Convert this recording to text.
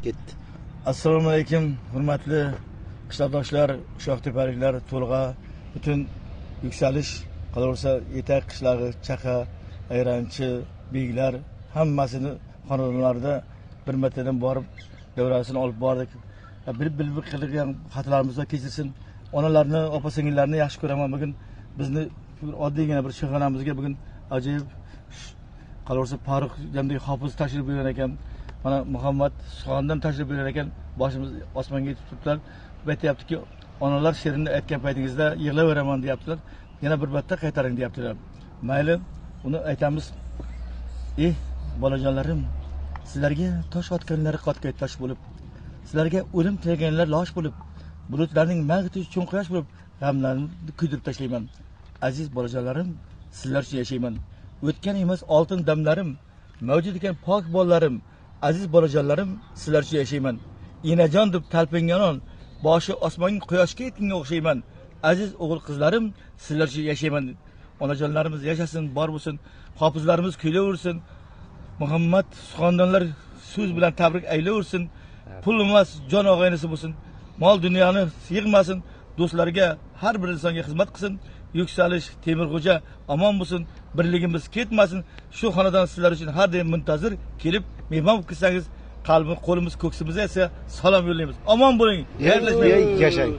ketdi. Assalomu alaykum, hurmatli qishloqdoshlar, ushoqtepaliklar, to'lg'a, butun yuksalish, qolaversa Yetak qishlog'i, Chaqa, Ayranchi, Beglar hammasini xonadonlarida bir martadan borib davrasini olib bordik. Bilib qilgan xatolarimizni kechirsin. Onalarni, opa-singillarni yaxshi ko'raman. Bugun bizni oddiygina bir shahonamizga bugun ajoyib qolaversa Farruh jamdek hofiz tashrif buyurar ekan. Mana Muhammad Suxondan tashrif buyurar ekan. Boshimiz osmonga yetib turibdilar. Aytayaptiki, onalar she'rini aytgan paytingizda yig'laveraman deyaptilar. Yana bir marta qaytaring deyaptilar. Mayli, uni aytamiz. Bolajonlarim, sizlarga tosh otganlar qotga tosh bo'lib, sizlarga o'lim tilaganlar losh bo'lib, bulutlarning mag'iti uchun quyosh bo'lib, g'amlarni kuydirib tashlayman. Aziz bolajonlarim, sizlar uchun yashayman. O'tgan emas oltin damlarim, mavjud ekan pok bolalarim, aziz bolajonlarim, sizlar uchun yashayman. Enajon deb talpingan on, boshi osmonga quyoshga yetganga o'xshayman. Aziz o'g'il qizlarim, sizlar uchun yashayman. Onajonlarimiz yashasin, bor bo'lsin, hofizlarimiz kuylaversin. Muhammad Suxondanlar so'z bilan tabrik aylaversin. Pul emas, jon og'aynisi bo'lsin. Mol dunyoni yig'masin, do'stlarga, har bir insonga xizmat qilsin. Yuksalish, Temirxo'ja omon bo'lsin, birligimiz ketmasin. Shu xonadon sizlar uchun har doim muntazir kelib, mehmon bo'lib kelsangiz, qalbimiz, qo'limiz, ko'ksimiz esa salom yo'llaymiz. Omon bo'ling. Yashang.